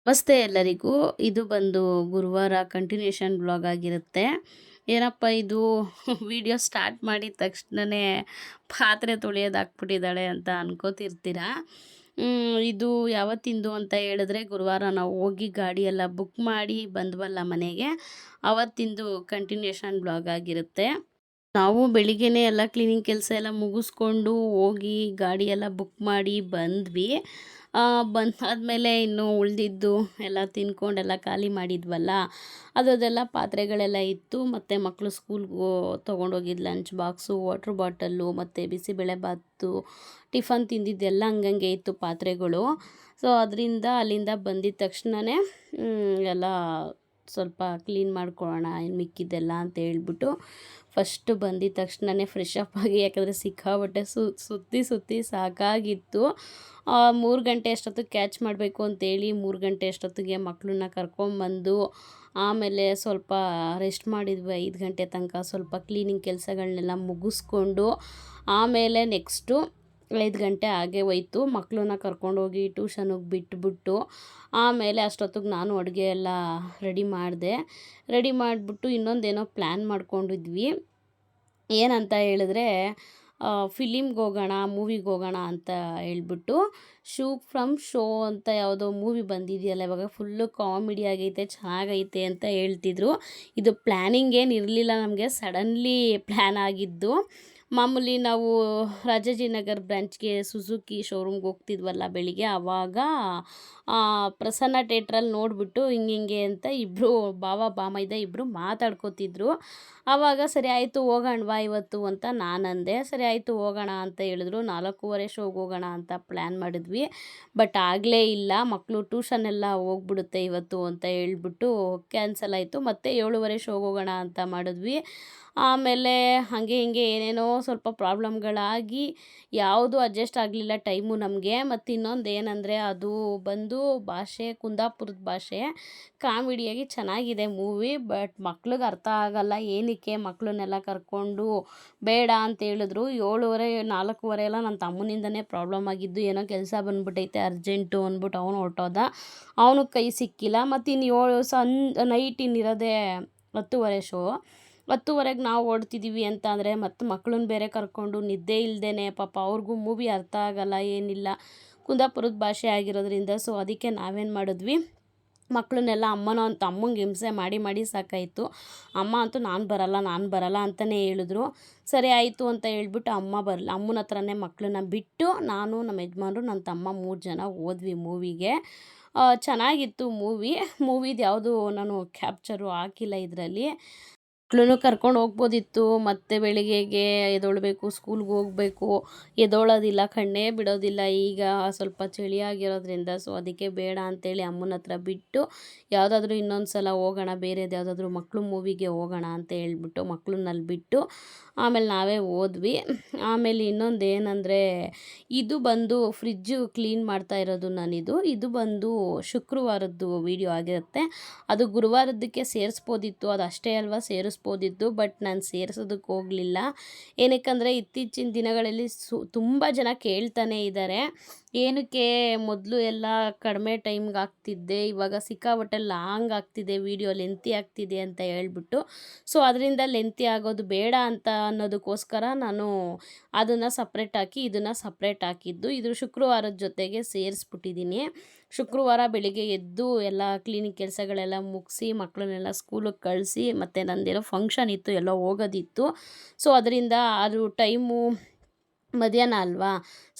ನಮಸ್ತೆ ಎಲ್ಲರಿಗೂ. ಇದು ಬಂದು ಗುರುವಾರ ಕಂಟಿನ್ಯೂಷನ್ ಬ್ಲಾಗ್ ಆಗಿರುತ್ತೆ. ಏನಪ್ಪ ಇದು ವಿಡಿಯೋ ಸ್ಟಾರ್ಟ್ ಮಾಡಿದ ತಕ್ಷಣವೇ ಪಾತ್ರೆ ತೊಳೆಯೋದಾಕ್ಬಿಟ್ಟಿದ್ದಾಳೆ ಅಂತ ಅನ್ಕೋತಿರ್ತೀರಾ. ಇದು ಯಾವತ್ತಿಂದು ಅಂತ ಹೇಳಿದ್ರೆ, ಗುರುವಾರ ನಾವು ಹೋಗಿ ಗಾಡಿ ಎಲ್ಲ ಬುಕ್ ಮಾಡಿ ಬಂದ್ವಲ್ಲ ಮನೆಗೆ, ಅವತ್ತಿಂದು ಕಂಟಿನ್ಯೂಷನ್ ಬ್ಲಾಗ್ ಆಗಿರುತ್ತೆ. ನಾವು ಬೆಳಿಗ್ಗೆನೇ ಎಲ್ಲ ಕ್ಲೀನಿಂಗ್ ಕೆಲಸ ಎಲ್ಲ ಮುಗಿಸ್ಕೊಂಡು ಹೋಗಿ ಗಾಡಿ ಎಲ್ಲ ಬುಕ್ ಮಾಡಿ ಬಂದ್ವಿ. ಬಂದಾದಮೇಲೆ ಇನ್ನು ಉಳಿದಿದ್ದು ಎಲ್ಲ ತಿನ್ಕೊಂಡೆಲ್ಲ ಖಾಲಿ ಮಾಡಿದ್ವಲ್ಲ, ಅದೆಲ್ಲ ಪಾತ್ರೆಗಳೆಲ್ಲ ಇತ್ತು. ಮತ್ತು ಮಕ್ಕಳು ಸ್ಕೂಲ್ಗೆ ತೊಗೊಂಡೋಗಿದ್ದು ಲಂಚ್ ಬಾಕ್ಸು, ವಾಟ್ರ್ ಬಾಟಲ್ಲು ಮತ್ತು ಬಿಸಿಬೇಳೆ ಬಾತು, ಟಿಫನ್ ತಿಂದಿದ್ದೆಲ್ಲ ಹಂಗಂಗೆ ಇತ್ತು ಪಾತ್ರೆಗಳು. ಸೊ ಅದರಿಂದ ಅಲ್ಲಿಂದ ಬಂದಿದ್ದ ತಕ್ಷಣವೇ ಎಲ್ಲ ಸ್ವಲ್ಪ ಕ್ಲೀನ್ ಮಾಡ್ಕೊಳ್ಳೋಣ ಇನ್ನು ಮಿಕ್ಕಿದ್ದೆಲ್ಲ ಅಂತ ಹೇಳ್ಬಿಟ್ಟು ಫಸ್ಟು ಬಂದಿದ್ದ ತಕ್ಷಣವೇ ಫ್ರೆಶ್ ಅಪ್ ಆಗಿ, ಯಾಕಂದರೆ ಸಿಕ್ಕಾಪಟ್ಟೆ ಸುತ್ತಿ ಸಾಕಾಗಿತ್ತು. 3 ಗಂಟೆ ಅಷ್ಟೊತ್ತಿಗೆ ಕ್ಯಾಚ್ ಮಾಡಬೇಕು ಅಂತೇಳಿ 3 ಗಂಟೆ ಅಷ್ಟೊತ್ತಿಗೆ ಮಕ್ಕಳನ್ನ ಕರ್ಕೊಂಬಂದು ಆಮೇಲೆ ಸ್ವಲ್ಪ ರೆಸ್ಟ್ ಮಾಡಿದ್ವಿ 5 ಗಂಟೆ ತನಕ. ಸ್ವಲ್ಪ ಕ್ಲೀನಿಂಗ್ ಕೆಲಸಗಳನ್ನೆಲ್ಲ ಮುಗಿಸ್ಕೊಂಡು ಆಮೇಲೆ ನೆಕ್ಸ್ಟು 5 ಗಂಟೆ ಆಗೇ ಹೋಯ್ತು. ಮಕ್ಕಳನ್ನ ಕರ್ಕೊಂಡೋಗಿ ಟ್ಯೂಷನಿಗೆ ಬಿಟ್ಬಿಟ್ಟು ಆಮೇಲೆ ಅಷ್ಟೊತ್ತಿಗೆ ನಾನು ಅಡುಗೆ ಎಲ್ಲ ರೆಡಿ ಮಾಡಿಬಿಟ್ಟು ಇನ್ನೊಂದೇನೋ ಪ್ಲ್ಯಾನ್ ಮಾಡ್ಕೊಂಡಿದ್ವಿ. ಏನಂತ ಹೇಳಿದ್ರೆ, ಫಿಲಿಮ್ಗೆ ಹೋಗೋಣ, ಮೂವಿಗೆ ಹೋಗೋಣ ಅಂತ ಹೇಳ್ಬಿಟ್ಟು. ಶೂ ಫ್ರಮ್ ಶೋ ಅಂತ ಯಾವುದೋ ಮೂವಿ ಬಂದಿದೆಯಲ್ಲ ಇವಾಗ, ಫುಲ್ಲು ಕಾಮಿಡಿ ಆಗೈತೆ, ಚೆನ್ನಾಗೈತೆ ಅಂತ ಹೇಳ್ತಿದ್ರು. ಇದು ಪ್ಲ್ಯಾನಿಂಗ್ ಏನು ಇರಲಿಲ್ಲ ನಮಗೆ, ಸಡನ್ಲಿ ಪ್ಲ್ಯಾನ್ ಆಗಿದ್ದು. ಮಾಮೂಲಿ ನಾವು ರಾಜಾಜಿನಗರ್ ಬ್ರಾಂಚ್ಗೆ ಸುಜುಕಿ ಶೋರೂಮ್ಗೆ ಹೋಗ್ತಿದ್ವಲ್ಲ ಬೆಳಿಗ್ಗೆ, ಆವಾಗ ಪ್ರಸನ್ನ ಥಿಯೇಟ್ರಲ್ಲಿ ನೋಡಿಬಿಟ್ಟು ಹಿಂಗೆ ಅಂತ ಇಬ್ಬರು ಬಾಮೈದ ಇಬ್ಬರು ಮಾತಾಡ್ಕೋತಿದ್ರು. ಆವಾಗ ಸರಿ ಆಯಿತು ಹೋಗೋಣವಾ ಇವತ್ತು ಅಂತ ನಾನಂದೆ. ಸರಿ ಆಯಿತು ಹೋಗೋಣ ಅಂತ ಹೇಳಿದ್ರು. 4:15 ಶೋಗೆ ಹೋಗೋಣ ಅಂತ ಪ್ಲ್ಯಾನ್ ಮಾಡಿದ್ವಿ. ಬಟ್ ಆಗಲೇ ಇಲ್ಲ, ಮಕ್ಕಳು ಟ್ಯೂಷನ್ನೆಲ್ಲ ಹೋಗ್ಬಿಡುತ್ತೆ ಇವತ್ತು ಅಂತ ಹೇಳ್ಬಿಟ್ಟು ಕ್ಯಾನ್ಸಲ್ ಆಯಿತು. ಮತ್ತು 7:15 ಶೋಗೆ ಹೋಗೋಣ ಅಂತ ಮಾಡಿದ್ವಿ. ಆಮೇಲೆ ಹಾಗೆ ಹಿಂಗೆ ಏನೇನೋ ಸ್ವಲ್ಪ ಪ್ರಾಬ್ಲಮ್ಗಳಾಗಿ ಯಾವುದು ಅಡ್ಜಸ್ಟ್ ಆಗಲಿಲ್ಲ ಟೈಮು ನಮಗೆ. ಮತ್ತು ಇನ್ನೊಂದು ಏನಂದರೆ, ಅದು ಬಂದು ಭಾಷೆ ಕುಂದಾಪುರದ ಭಾಷೆ, ಕಾಮಿಡಿಯಾಗಿ ಚೆನ್ನಾಗಿದೆ ಮೂವಿ. ಬಟ್ ಮಕ್ಳಿಗೆ ಅರ್ಥ ಆಗಲ್ಲ. ಏನಕ್ಕೆ ಮಕ್ಕಳನ್ನೆಲ್ಲ ಕರ್ಕೊಂಡು ಬೇಡ ಅಂತ ಹೇಳಿದ್ರು. 7:30 4:15 ಎಲ್ಲ ನನ್ನ ತಮ್ಮನಿಂದನೇ ಪ್ರಾಬ್ಲಮ್ ಆಗಿದ್ದು. ಏನೋ ಕೆಲಸ ಬಂದ್ಬಿಟ್ಟೈತೆ ಅರ್ಜೆಂಟು ಅಂದ್ಬಿಟ್ಟು ಅವನು ಹೊರಟೋದ. ಅವನು ಕೈ ಸಿಕ್ಕಿಲ್ಲ. ಮತ್ತು ಇನ್ನು ನೈಟ್ ಇನ್ನಿರೋದೇ 10:30 ಶೋ. 10:30ಗೆ ನಾವು ಹೊರಡ್ತಿದ್ದೀವಿ ಅಂತ ಅಂದರೆ ಮತ್ತು ಮಕ್ಕಳನ್ನ ಬೇರೆ ಕರ್ಕೊಂಡು ನಿದ್ದೆ ಇಲ್ಲದೇ ಪಾಪ ಅವ್ರಿಗೂ ಮೂವಿ ಅರ್ಥ ಆಗಲ್ಲ, ಏನಿಲ್ಲ, ಕುಂದಾಪುರದ ಭಾಷೆ ಆಗಿರೋದ್ರಿಂದ. ಸೊ ಅದಕ್ಕೆ ನಾವೇನು ಮಾಡಿದ್ವಿ, ಮಕ್ಕಳನ್ನೆಲ್ಲ ಅಮ್ಮಂಗೆ ಹಿಂಸೆ ಮಾಡಿ ಸಾಕಾಯಿತು. ಅಮ್ಮ ಅಂತೂ ನಾನು ಬರಲ್ಲ ಅಂತಲೇ ಹೇಳಿದ್ರು. ಸರಿ ಆಯಿತು ಅಂತ ಹೇಳ್ಬಿಟ್ಟು ಅಮ್ಮನ ಹತ್ರನೇ ಮಕ್ಕಳನ್ನ ಬಿಟ್ಟು ನಾನು, ನಮ್ಮ ಯಜಮಾನ್ರು, ನನ್ನ ತಮ್ಮ 3 ಜನ ಹೋದ್ವಿ ಮೂವಿಗೆ. ಚೆನ್ನಾಗಿತ್ತು ಮೂವಿದು ಯಾವುದು ನಾನು ಕ್ಯಾಪ್ಚರು ಹಾಕಿಲ್ಲ ಇದರಲ್ಲಿ. ಮಕ್ಕಳನ್ನು ಕರ್ಕೊಂಡು ಹೋಗ್ಬೋದಿತ್ತು. ಮತ್ತು ಬೆಳಿಗ್ಗೆಗೆ ಎದ್ದೊಳ್ಬೇಕು, ಸ್ಕೂಲ್ಗೆ ಹೋಗಬೇಕು, ಎದ್ದೊಳೋದಿಲ್ಲ, ಕಣ್ಣೇ ಬಿಡೋದಿಲ್ಲ. ಈಗ ಸ್ವಲ್ಪ ಚಳಿ ಆಗಿರೋದ್ರಿಂದ ಸೊ ಅದಕ್ಕೆ ಬೇಡ ಅಂತೇಳಿ ಅಮ್ಮನ ಹತ್ರ ಬಿಟ್ಟು ಯಾವುದಾದ್ರೂ ಇನ್ನೊಂದು ಸಲ ಹೋಗೋಣ, ಬೇರೆದು ಯಾವುದಾದ್ರೂ ಮಕ್ಕಳು ಮೂವಿಗೆ ಹೋಗೋಣ ಅಂತ ಹೇಳ್ಬಿಟ್ಟು ಮಕ್ಕಳನ್ನಲ್ಲಿ ಬಿಟ್ಟು ಆಮೇಲೆ ನಾವೇ ಹೋದ್ವಿ. ಆಮೇಲೆ ಇನ್ನೊಂದು ಏನಂದರೆ, ಇದು ಬಂದು ಫ್ರಿಜ್ಜು ಕ್ಲೀನ್ ಮಾಡ್ತಾ ಇರೋದು ನಾನಿದು. ಇದು ಬಂದು ಶುಕ್ರವಾರದ್ದು ವೀಡಿಯೋ ಆಗಿರುತ್ತೆ. ಅದು ಗುರುವಾರದ್ದಕ್ಕೆ ಸೇರಿಸ್ಬೋದಿತ್ತು, ಅದು ಅಷ್ಟೇ ಅಲ್ವಾ ಸೇರಿಸ್ಬೋದಿತ್ತು. ಬಟ್ ನಾನು ಸೇರಿಸೋದಕ್ಕೆ ಹೋಗಲಿಲ್ಲ. ಏನಕ್ಕಂದರೆ ಇತ್ತೀಚಿನ ದಿನಗಳಲ್ಲಿ ತುಂಬ ಜನ ಕೇಳ್ತಾನೆ ಇದ್ದಾರೆ, ಏನಕ್ಕೆ ಮೊದಲು ಎಲ್ಲ ಕಡಿಮೆ ಟೈಮ್ಗೆ ಆಗ್ತಿದ್ದೆ, ಇವಾಗ ಸಿಕ್ಕಾಪಟ್ಟೆ ಲಾಂಗ್ ಆಗ್ತಿದೆ ವೀಡಿಯೋ, ಲೆಂತಿ ಆಗ್ತಿದೆ ಅಂತ ಹೇಳ್ಬಿಟ್ಟು. ಸೊ ಅದರಿಂದ ಲೆಂತಿ ಆಗೋದು ಬೇಡ ಅಂತ ಅನ್ನೋದಕ್ಕೋಸ್ಕರ ನಾನು ಅದನ್ನು ಸಪ್ರೇಟ್ ಹಾಕಿ ಇದನ್ನು ಸಪ್ರೇಟ್ ಹಾಕಿದ್ದು. ಇದು ಶುಕ್ರವಾರದ ಜೊತೆಗೆ ಸೇರಿಸ್ಬಿಟ್ಟಿದ್ದೀನಿ. ಶುಕ್ರವಾರ ಬೆಳಿಗ್ಗೆ ಎದ್ದು ಎಲ್ಲ ಕ್ಲೀನಿಕ್ ಕೆಲಸಗಳೆಲ್ಲ ಮುಗಿಸಿ ಮಕ್ಕಳನ್ನೆಲ್ಲ ಸ್ಕೂಲಿಗೆ ಕಳಿಸಿ, ಮತ್ತು ನಂದೇನೋ ಫಂಕ್ಷನ್ ಇತ್ತು, ಎಲ್ಲೋ ಹೋಗೋದಿತ್ತು. ಸೊ ಅದರಿಂದ ಅದು ಟೈಮು ಮಧ್ಯಾಹ್ನ ಅಲ್ವಾ,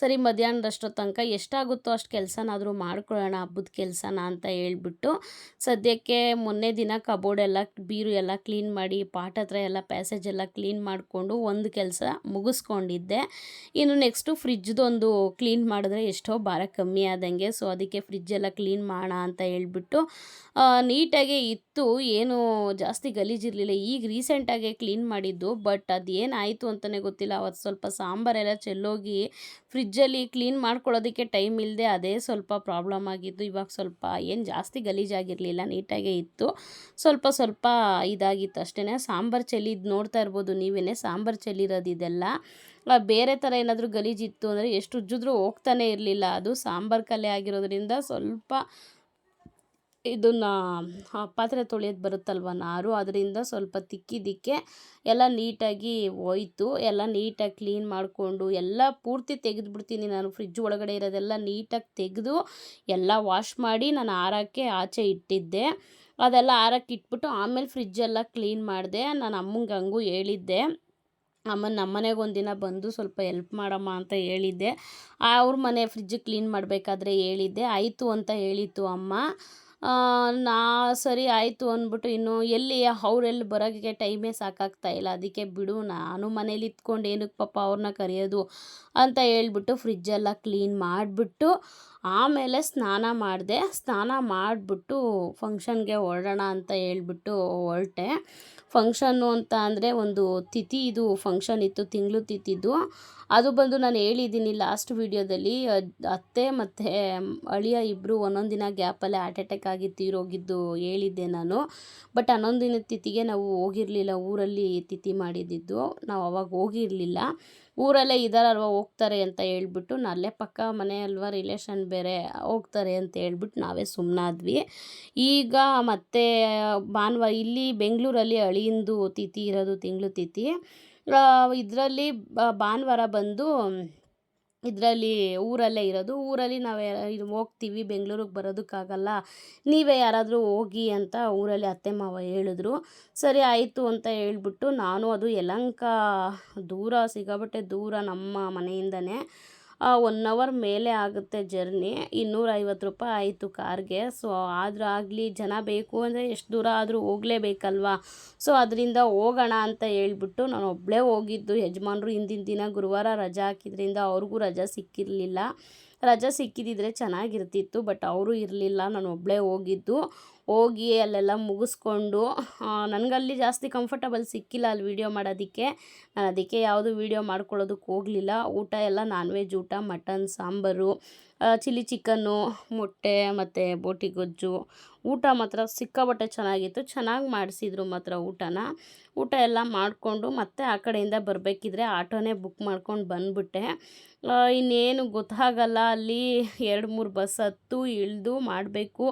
ಸರಿ ಮಧ್ಯಾಹ್ನದಷ್ಟೋ ತನಕ ಎಷ್ಟಾಗುತ್ತೋ ಅಷ್ಟು ಕೆಲಸನಾದರೂ ಮಾಡ್ಕೊಳ್ಳೋಣ, ಹಬ್ಬದ ಕೆಲಸನ ಅಂತ ಹೇಳ್ಬಿಟ್ಟು ಸದ್ಯಕ್ಕೆ ಮೊನ್ನೆ ದಿನ ಕಬೋರ್ಡ್ ಎಲ್ಲ, ಬೀರು ಎಲ್ಲ ಕ್ಲೀನ್ ಮಾಡಿ, ಪಾಟ್ ಹತ್ರ ಎಲ್ಲ ಪ್ಯಾಸೇಜ್ ಎಲ್ಲ ಕ್ಲೀನ್ ಮಾಡಿಕೊಂಡು ಒಂದು ಕೆಲಸ ಮುಗಿಸ್ಕೊಂಡಿದ್ದೆ. ಇನ್ನು ನೆಕ್ಸ್ಟು ಫ್ರಿಜ್ದೊಂದು ಕ್ಲೀನ್ ಮಾಡಿದ್ರೆ ಎಷ್ಟೋ ಭಾರ ಕಮ್ಮಿ ಆದಂಗೆ. ಸೊ ಅದಕ್ಕೆ ಫ್ರಿಜ್ಜೆಲ್ಲ ಕ್ಲೀನ್ ಮಾಡೋಣ ಅಂತ ಹೇಳ್ಬಿಟ್ಟು ನೀಟಾಗೇ ಇತ್ತು, ಏನು ಜಾಸ್ತಿ ಗಲೀಜಿರಲಿಲ್ಲ. ಈಗ ರೀಸೆಂಟಾಗೆ ಕ್ಲೀನ್ ಮಾಡಿದ್ದು. ಬಟ್ ಅದೇನಾಯಿತು ಅಂತಲೇ ಗೊತ್ತಿಲ್ಲ, ಅವತ್ತು ಸ್ವಲ್ಪ ಸಾಂಬಾರೆಲ್ಲ ಚೆಲ್ಲೋಗಿ ಫ್ರಿಜ್ಜಲ್ಲಿ ಕ್ಲೀನ್ ಮಾಡ್ಕೊಳ್ಳೋದಕ್ಕೆ ಟೈಮ್ ಇಲ್ಲದೆ ಅದೇ ಸ್ವಲ್ಪ ಪ್ರಾಬ್ಲಮ್ ಆಗಿದ್ದು. ಇವಾಗ ಸ್ವಲ್ಪ ಏನು ಜಾಸ್ತಿ ಗಲೀಜಾಗಿರಲಿಲ್ಲ, ನೀಟಾಗೇ ಇತ್ತು. ಸ್ವಲ್ಪ ಇದಾಗಿತ್ತು ಅಷ್ಟೇ. ಸಾಂಬಾರು ಚೆಲ್ಲಿದ್ದು ನೋಡ್ತಾ ಇರ್ಬೋದು ನೀವೇ, ಸಾಂಬಾರು ಚೆಲ್ಲಿರೋದು ಇದೆಲ್ಲ. ಬೇರೆ ಥರ ಏನಾದರೂ ಗಲೀಜಿತ್ತು ಅಂದರೆ ಎಷ್ಟು ಉಜ್ಜಿದ್ರೂ ಹೋಗ್ತಾನೆ ಇರಲಿಲ್ಲ. ಅದು ಸಾಂಬಾರು ಕಲೆ ಆಗಿರೋದ್ರಿಂದ ಸ್ವಲ್ಪ ಇದನ್ನು ಪಾತ್ರೆ ತೊಳೆಯೋದು ಬರುತ್ತಲ್ವ ನಾರು, ಅದರಿಂದ ಸ್ವಲ್ಪ ತಿಕ್ಕಿದ್ದಕ್ಕೆ ಎಲ್ಲ ನೀಟಾಗಿ ಹೋಯ್ತು. ಎಲ್ಲ ನೀಟಾಗಿ ಕ್ಲೀನ್ ಮಾಡಿಕೊಂಡು ಎಲ್ಲ ಪೂರ್ತಿ ತೆಗೆದುಬಿಡ್ತೀನಿ ನಾನು. ಫ್ರಿಜ್ ಒಳಗಡೆ ಇರೋದೆಲ್ಲ ನೀಟಾಗಿ ತೆಗೆದು ಎಲ್ಲ ವಾಶ್ ಮಾಡಿ ನಾನು ಆರೋಕ್ಕೆ ಆಚೆ ಇಟ್ಟಿದ್ದೆ. ಅದೆಲ್ಲ ಆರೋಕ್ಕೆ ಇಟ್ಬಿಟ್ಟು ಆಮೇಲೆ ಫ್ರಿಜ್ಜೆಲ್ಲ ಕ್ಲೀನ್ ಮಾಡಿದೆ. ನಾನು ಅಮ್ಮಂಗೆ ಹಂಗೂ ಹೇಳಿದ್ದೆ, ಅಮ್ಮನ ನಮ್ಮ ಮನೆಗೆ ಒಂದಿನ ಬಂದು ಸ್ವಲ್ಪ ಎಲ್ಪ್ ಮಾಡಮ್ಮ ಅಂತ ಹೇಳಿದ್ದೆ. ಅವ್ರ ಮನೆ ಫ್ರಿಜ್ ಕ್ಲೀನ್ ಮಾಡಬೇಕಾದ್ರೆ ಹೇಳಿದ್ದೆ, ಆಯಿತು ಅಂತ ಹೇಳಿತ್ತು ಅಮ್ಮ. ನಾ ಸರಿ ಆಯಿತು ಅಂದ್ಬಿಟ್ಟು ಇನ್ನು ಅವರೆಲ್ಲಿ ಬರೋಕ್ಕೆ ಟೈಮೇ ಸಾಕಾಗ್ತಾ ಇಲ್ಲ, ಅದಕ್ಕೆ ಬಿಡು ನಾನು ಮನೇಲಿ ಇತ್ಕೊಂಡು ಏನಕ್ಕೆ ಪಾಪ ಅವ್ರನ್ನ ಕರೆಯೋದು ಅಂತ ಹೇಳ್ಬಿಟ್ಟು ಫ್ರಿಜ್ಜೆಲ್ಲ ಕ್ಲೀನ್ ಮಾಡಿಬಿಟ್ಟು ಆಮೇಲೆ ಸ್ನಾನ ಮಾಡಿದೆ. ಸ್ನಾನ ಮಾಡಿಬಿಟ್ಟು ಫಂಕ್ಷನ್ಗೆ ಹೊರಡೋಣ ಅಂತ ಹೇಳ್ಬಿಟ್ಟು ಹೊರಟೆ. ಫಂಕ್ಷನ್ನು ಅಂತ ಅಂದರೆ ಒಂದು ತಿಥಿ, ಇದು ಫಂಕ್ಷನ್ ಇತ್ತು, ತಿಂಗಳು ತಿಥಿದು. ಅದು ಬಂದು ನಾನು ಹೇಳಿದ್ದೀನಿ ಲಾಸ್ಟ್ ವೀಡಿಯೋದಲ್ಲಿ, ಅತ್ತೆ ಮತ್ತು ಅಳಿಯ ಇಬ್ಬರು ಒಂದೊಂದು ದಿನ ಗ್ಯಾಪಲ್ಲೇ ಹಾರ್ಟ್ ಅಟ್ಯಾಕ್ ಆಗಿ ತೀರೋಗಿದ್ದು ಹೇಳಿದ್ದೆ ನಾನು. ಬಟ್ 11 ದಿನದ ತಿಥಿಗೆ ನಾವು ಹೋಗಿರಲಿಲ್ಲ, ಊರಲ್ಲಿ ತಿಥಿ ಮಾಡಿದ್ದಿದ್ದು, ನಾವು ಅವಾಗ ಹೋಗಿರಲಿಲ್ಲ. ಊರಲ್ಲೇ ಇದ್ದಾರಲ್ವ ಹೋಗ್ತಾರೆ ಅಂತ ಹೇಳ್ಬಿಟ್ಟು, ಅಲ್ಲೇ ಪಕ್ಕ ಮನೆ ಅಲ್ವ, ರಿಲೇಷನ್ ಬೇರೆ, ಹೋಗ್ತಾರೆ ಅಂತ ಹೇಳ್ಬಿಟ್ಟು ನಾವೇ ಸುಮ್ಮನಾದ್ವಿ. ಈಗ ಮತ್ತೆ ಭಾನುವಾರ ಇಲ್ಲಿ ಬೆಂಗಳೂರಲ್ಲಿ ಅಳಿಯಿಂದು ತಿಥಿ ಇರೋದು, ತಿಂಗಳು ತಿಥಿ. ಇದರಲ್ಲಿ ಭಾನುವಾರ ಬಂದು ಇದರಲ್ಲಿ ಊರಲ್ಲೇ ಇರೋದು. ಊರಲ್ಲಿ ನಾವು ಇದು ಹೋಗ್ತೀವಿ, ಬೆಂಗಳೂರಿಗೆ ಬರೋದಕ್ಕಾಗಲ್ಲ, ನೀವೇ ಯಾರಾದರೂ ಹೋಗಿ ಅಂತ ಊರಲ್ಲಿ ಅತ್ತೆ ಮಾವ ಹೇಳಿದ್ರು. ಸರಿ ಆಯಿತು ಅಂತ ಹೇಳ್ಬಿಟ್ಟು ನಾನು, ಅದು ಯಲಹಂಕ ದೂರ, ಸಿಕ್ಕಾಪಟ್ಟೆ ದೂರ ನಮ್ಮ ಮನೆಯಿಂದನೇ. 1 ಅವರ್ ಮೇಲೆ ಆಗುತ್ತೆ ಜರ್ನಿ. 250 ರೂಪಾಯಿ ಆಯಿತು ಕಾರ್ಗೆ. ಸೊ ಆದರೂ ಆಗಲಿ, ಜನ ಬೇಕು ಅಂದರೆ ಎಷ್ಟು ದೂರ ಆದರೂ ಹೋಗಲೇಬೇಕಲ್ವ. ಸೊ ಅದರಿಂದ ಹೋಗೋಣ ಅಂತ ಹೇಳ್ಬಿಟ್ಟು ನಾನು ಒಬ್ಬಳೇ ಹೋಗಿದ್ದು. ಯಜಮಾನ್ರು ಹಿಂದಿನ ದಿನ ಗುರುವಾರ ರಜಾ ಹಾಕಿದ್ರಿಂದ ಅವ್ರಿಗೂ ರಜಾ ಸಿಕ್ಕಿರಲಿಲ್ಲ. ರಜಾ ಸಿಕ್ಕಿದ್ದಿದ್ರೆ ಚೆನ್ನಾಗಿರ್ತಿತ್ತು, ಬಟ್ ಅವರು ಇರಲಿಲ್ಲ, ನಾನು ಒಬ್ಬಳೇ ಹೋಗಿದ್ದು. ಹೋಗಿ ಅಲ್ಲೆಲ್ಲ ಮುಗಿಸ್ಕೊಂಡು, ನನಗಲ್ಲಿ ಜಾಸ್ತಿ ಕಂಫರ್ಟಬಲ್ ಸಿಕ್ಕಿಲ್ಲ ಅಲ್ಲಿ ವೀಡಿಯೋ ಮಾಡೋದಕ್ಕೆ. ನಾನು ಅದಕ್ಕೆ ಯಾವುದು ವೀಡಿಯೋ ಮಾಡ್ಕೊಳ್ಳೋದಕ್ಕೆ ಹೋಗಲಿಲ್ಲ. ಊಟ ಎಲ್ಲ ನಾನ್ ವೆಜ್ ಊಟ, ಮಟನ್ ಸಾಂಬಾರು, ಚಿಲ್ಲಿ ಚಿಕನ್ನು, ಮೊಟ್ಟೆ ಮತ್ತು ಬೋಟಿ ಗೊಜ್ಜು. ಊಟ ಮಾತ್ರ ಸಿಕ್ಕಾಪಟ್ಟೆ ಚೆನ್ನಾಗಿತ್ತು, ಚೆನ್ನಾಗಿ ಮಾಡಿಸಿದ್ರು ಮಾತ್ರ ಊಟನ. ಊಟ ಎಲ್ಲ ಮಾಡಿಕೊಂಡು ಮತ್ತೆ ಆ ಕಡೆಯಿಂದ ಬರಬೇಕಿದ್ರೆ ಆಟೋನೇ ಬುಕ್ ಮಾಡ್ಕೊಂಡು ಬಂದುಬಿಟ್ಟೆ. ಇನ್ನೇನು ಗೊತ್ತಾಗಲ್ಲ, ಅಲ್ಲಿ 2-3 ಬಸ್ ಹತ್ತು ಇಳಿದು ಮಾಡಬೇಕು.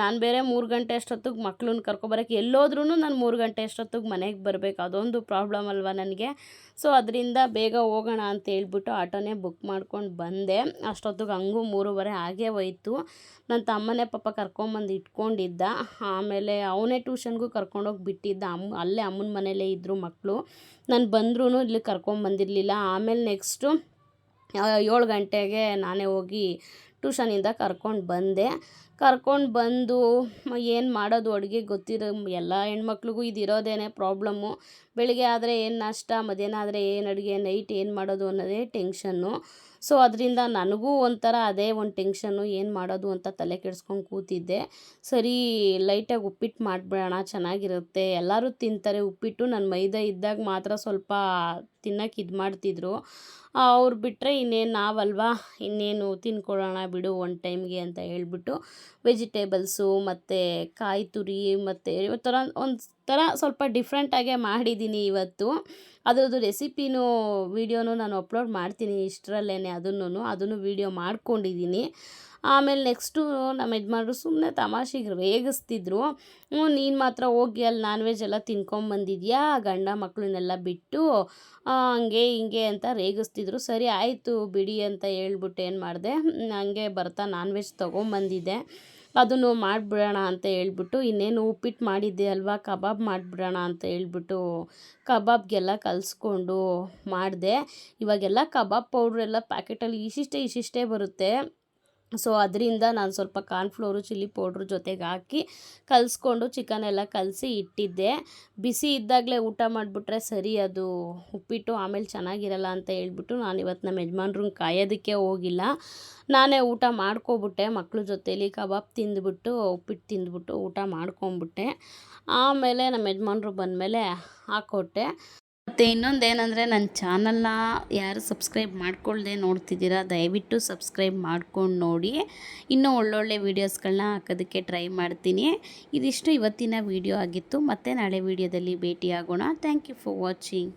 ನಾನು ಬೇರೆ 3 ಗಂಟೆ ಅಷ್ಟೊತ್ತಿಗೆ ಮಕ್ಳನ್ನ ಕರ್ಕೊಬರೋಕ್ಕೆ ಎಲ್ಲೋದ್ರೂ ನಾನು 3 ಗಂಟೆ ಅಷ್ಟೊತ್ತಿಗೆ ಮನೆಗೆ ಬರಬೇಕು, ಅದೊಂದು ಪ್ರಾಬ್ಲಮ್ ಅಲ್ವ ನನಗೆ. ಸೊ ಅದರಿಂದ ಬೇಗ ಹೋಗೋಣ ಅಂತ ಹೇಳ್ಬಿಟ್ಟು ಆಟೋನೇ ಬುಕ್ ಮಾಡ್ಕೊಂಡು ಬಂದೆ. ಅಷ್ಟೊತ್ತಿಗೆ ಹಂಗೂ 3:30 ಆಗೇ ಹೋಯ್ತು. ನನ್ನ ತಮ್ಮನೇ ಪಾಪ ಕರ್ಕೊಂಬಂದು ಇಟ್ಕೊಂಡಿದ್ದ. ಆಮೇಲೆ ಅವನೇ ಟ್ಯೂಷನ್ಗೂ ಕರ್ಕೊಂಡೋಗಿ ಬಿಟ್ಟಿದ್ದ. ಅಲ್ಲೇ ಅಮ್ಮನ ಮನೇಲೇ ಇದ್ದರು ಮಕ್ಕಳು. ನಾನು ಬಂದ್ರೂ ಇಲ್ಲಿ ಕರ್ಕೊಂಬಂದಿರಲಿಲ್ಲ. ಆಮೇಲೆ ನೆಕ್ಸ್ಟು 7 ಗಂಟೆಗೆ ನಾನೇ ಹೋಗಿ ಟ್ಯೂಷನಿಂದ ಕರ್ಕೊಂಡು ಬಂದು ಏನು ಮಾಡೋದು ಅಡುಗೆ ಗೊತ್ತಿರೋ ಎಲ್ಲ ಹೆಣ್ಮಕ್ಳಿಗೂ ಇದಿರೋದೇನೆ ಪ್ರಾಬ್ಲಮ್ಮು. ಬೆಳಿಗ್ಗೆ ಆದರೆ ಏನು ನಾಷ್ಟ, ಮಧ್ಯಾಹ್ನ ಆದರೆ ಏನು ಅಡುಗೆ, ನೈಟ್ ಏನು ಮಾಡೋದು ಅನ್ನೋದೇ ಟೆನ್ಷನ್ನು. ಸೊ ಅದರಿಂದ ನನಗೂ ಒಂಥರ ಅದೇ ಒಂದು ಟೆನ್ಷನ್ನು, ಏನು ಮಾಡೋದು ಅಂತ ತಲೆ ಕೆಡಿಸ್ಕೊಂಡು ಕೂತಿದ್ದೆ. ಸರಿ ಲೈಟಾಗಿ ಉಪ್ಪಿಟ್ಟು ಮಾಡಿಬಿಡೋಣ, ಚೆನ್ನಾಗಿರುತ್ತೆ, ಎಲ್ಲರೂ ತಿಂತಾರೆ ಉಪ್ಪಿಟ್ಟು. ನನ್ನ ಮೈದಾ ಇದ್ದಾಗ ಮಾತ್ರ ಸ್ವಲ್ಪ ತಿನ್ನೋಕೆ ಇದು ಮಾಡ್ತಿದ್ರು, ಅವ್ರು ಬಿಟ್ಟರೆ ಇನ್ನೇನು ನಾವಲ್ವಾ, ಇನ್ನೇನು ತಿನ್ಕೊಳ್ಳೋಣ ಬಿಡು ಒಂದು ಟೈಮ್ಗೆ ಅಂತ ಹೇಳ್ಬಿಟ್ಟು ವೆಜಿಟೇಬಲ್ಸು ಮತ್ತು ಕಾಯಿ ತುರಿ ಮತ್ತು ಒಂದು ಥರ ಸ್ವಲ್ಪ ಡಿಫ್ರೆಂಟಾಗೇ ಮಾಡಿದ್ದೀನಿ ಇವತ್ತು. ಅದರದ್ದು ರೆಸಿಪಿನೂ ವೀಡಿಯೋನೂ ನಾನು ಅಪ್ಲೋಡ್ ಮಾಡ್ತೀನಿ ಇಷ್ಟರಲ್ಲೇ, ಅದನ್ನು ವೀಡಿಯೋ ಮಾಡ್ಕೊಂಡಿದ್ದೀನಿ. ಆಮೇಲೆ ನೆಕ್ಸ್ಟು ನಮ್ಮ ಯಜಮಾನ್ರು ಸುಮ್ಮನೆ ತಮಾಷೆಗೆ ರೇಗಿಸ್ತಿದ್ರು, ನೀನು ಮಾತ್ರ ಹೋಗಿ ಅಲ್ಲಿ ನಾನ್ ವೆಜ್ ಎಲ್ಲ ತಿನ್ಕೊಂಬಂದಿದ್ಯಾ ಗಂಡ ಮಕ್ಕಳನ್ನೆಲ್ಲ ಬಿಟ್ಟು, ಹಂಗೆ ಹಿಂಗೆ ಅಂತ ರೇಗಿಸ್ತಿದ್ರು. ಸರಿ ಆಯಿತು ಬಿಡಿ ಅಂತ ಹೇಳ್ಬಿಟ್ಟು ಏನು ಮಾಡಿದೆ, ಹಂಗೆ ಬರ್ತಾ ನಾನ್ ವೆಜ್ ತೊಗೊಂಬಂದಿದ್ದೆ, ಅದನ್ನು ಮಾಡಿಬಿಡೋಣ ಅಂತ ಹೇಳ್ಬಿಟ್ಟು, ಇನ್ನೇನು ಉಪ್ಪಿಟ್ಟು ಮಾಡಿದ್ದೆ ಅಲ್ವಾ, ಕಬಾಬ್ ಮಾಡಿಬಿಡೋಣ ಅಂತ ಹೇಳ್ಬಿಟ್ಟು ಕಬಾಬ್ಗೆಲ್ಲ ಕಲಿಸ್ಕೊಂಡು ಮಾಡಿದೆ. ಇವಾಗೆಲ್ಲ ಕಬಾಬ್ ಪೌಡ್ರೆಲ್ಲ ಪ್ಯಾಕೆಟಲ್ಲಿ ಇಷ್ಟಿಷ್ಟೇ ಬರುತ್ತೆ. ಸೊ ಅದರಿಂದ ನಾನು ಸ್ವಲ್ಪ ಕಾರ್ನ್ಫ್ಲೋರು, ಚಿಲ್ಲಿ ಪೌಡ್ರು ಜೊತೆಗೆ ಹಾಕಿ ಕಲಿಸ್ಕೊಂಡು ಚಿಕನ್ ಎಲ್ಲ ಕಲಸಿ ಇಟ್ಟಿದ್ದೆ. ಬಿಸಿ ಇದ್ದಾಗಲೇ ಊಟ ಮಾಡಿಬಿಟ್ರೆ ಸರಿ ಅದು ಉಪ್ಪಿಟ್ಟು, ಆಮೇಲೆ ಚೆನ್ನಾಗಿರಲ್ಲ ಅಂತ ಹೇಳ್ಬಿಟ್ಟು ನಾನು ಇವತ್ತು ನಮ್ಮ ಯಜಮಾನ್ರನ್ನ ಕಾಯೋದಕ್ಕೆ ಹೋಗಿಲ್ಲ, ನಾನೇ ಊಟ ಮಾಡ್ಕೊಬಿಟ್ಟೆ. ಮಕ್ಳ ಜೊತೇಲಿ ಕಬಾಬ್ ತಿಂದುಬಿಟ್ಟು ಉಪ್ಪಿಟ್ಟು ತಿಂದುಬಿಟ್ಟು ಊಟ ಮಾಡ್ಕೊಂಬಿಟ್ಟೆ. ಆಮೇಲೆ ನಮ್ಮ ಯಜಮಾನ್ರು ಬಂದಮೇಲೆ ಹಾಕ್ಕೊಟ್ಟೆ. ಮತ್ತು ಇನ್ನೊಂದೇನೆಂದರೆ, ನನ್ನ ಚಾನಲ್ನ ಯಾರು ಸಬ್ಸ್ಕ್ರೈಬ್ ಮಾಡ್ಕೊಳ್ದೆ ನೋಡ್ತಿದ್ದೀರಾ, ದಯವಿಟ್ಟು ಸಬ್ಸ್ಕ್ರೈಬ್ ಮಾಡ್ಕೊಂಡು ನೋಡಿ. ಇನ್ನೂ ಒಳ್ಳೊಳ್ಳೆ ವೀಡಿಯೋಸ್ಗಳನ್ನ ಹಾಕೋದಕ್ಕೆ ಟ್ರೈ ಮಾಡ್ತೀನಿ. ಇದಿಷ್ಟು ಇವತ್ತಿನ ವೀಡಿಯೋ ಆಗಿತ್ತು. ಮತ್ತೆ ನಾಳೆ ವೀಡಿಯೋದಲ್ಲಿ ಭೇಟಿಯಾಗೋಣ. Thank you for watching.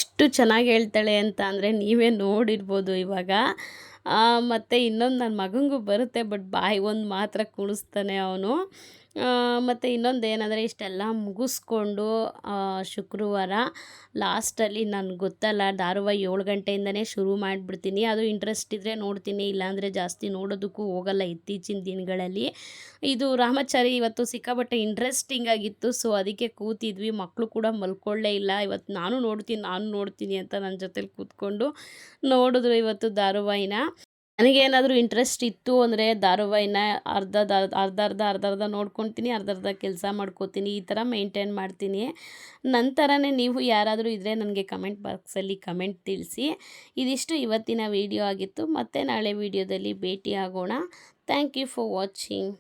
ಎಷ್ಟು ಚೆನ್ನಾಗಿ ಹೇಳ್ತಾಳೆ ಅಂತ ಅಂದರೆ ನೀವೇ ನೋಡಿರ್ಬೋದು ಇವಾಗ. ಮತ್ತು ಇನ್ನೊಂದು ನನ್ನ ಮಗನಿಗೂ ಬರುತ್ತೆ, ಬಟ್ ಬಾಯಿ ಒಂದು ಮಾತ್ರ ಕುಣಿಸ್ತಾನೆ ಅವನು. ಮತ್ತು ಇನ್ನೊಂದು ಏನಂದರೆ ಇಷ್ಟೆಲ್ಲ ಮುಗಿಸ್ಕೊಂಡು ಶುಕ್ರವಾರ ಲಾಸ್ಟಲ್ಲಿ ನನಗೆ ಗೊತ್ತಲ್ಲ, ಧಾರಾವಾಹಿ 7 ಗಂಟೆಯಿಂದನೇ ಶುರು ಮಾಡಿಬಿಡ್ತೀನಿ. ಅದು ಇಂಟ್ರೆಸ್ಟ್ ಇದ್ದರೆ ನೋಡ್ತೀನಿ, ಇಲ್ಲಾಂದರೆ ಜಾಸ್ತಿ ನೋಡೋದಕ್ಕೂ ಹೋಗಲ್ಲ ಇತ್ತೀಚಿನ ದಿನಗಳಲ್ಲಿ. ಇದು ರಾಮಾಚಾರಿ ಇವತ್ತು ಸಿಕ್ಕಾಪಟ್ಟೆ ಇಂಟ್ರೆಸ್ಟಿಂಗ್ ಆಗಿತ್ತು. ಸೊ ಅದಕ್ಕೆ ಕೂತಿದ್ವಿ. ಮಕ್ಕಳು ಕೂಡ ಮಲ್ಕೊಳ್ಳೇ ಇಲ್ಲ. ಇವತ್ತು ನಾನು ನೋಡ್ತೀನಿ ಅಂತ ನನ್ನ ಜೊತೆಲಿ ಕೂತ್ಕೊಂಡು ನೋಡಿದ್ರು ಇವತ್ತು ಧಾರಾವಾಹಿನ. ನನಗೇನಾದರೂ ಇಂಟ್ರೆಸ್ಟ್ ಇತ್ತು ಅಂದರೆ ಧಾರಾವಾಹಿನ ಅರ್ಧ ನೋಡ್ಕೊತೀನಿ, ಅರ್ಧ ಕೆಲಸ ಮಾಡ್ಕೋತೀನಿ. ಈ ಥರ ಮೇಂಟೈನ್ ಮಾಡ್ತೀನಿ. ನಂತರನೇ ನೀವು ಯಾರಾದರೂ ಇದ್ದರೆ ನನಗೆ ಕಮೆಂಟ್ ಬಾಕ್ಸಲ್ಲಿ ಕಮೆಂಟ್ ತಿಳಿಸಿ. ಇದಿಷ್ಟು ಇವತ್ತಿನ ವಿಡಿಯೋ ಆಗಿತ್ತು. ಮತ್ತೆ ನಾಳೆ ವಿಡಿಯೋದಲ್ಲಿ ಭೇಟಿ ಆಗೋಣ. Thank you for watching.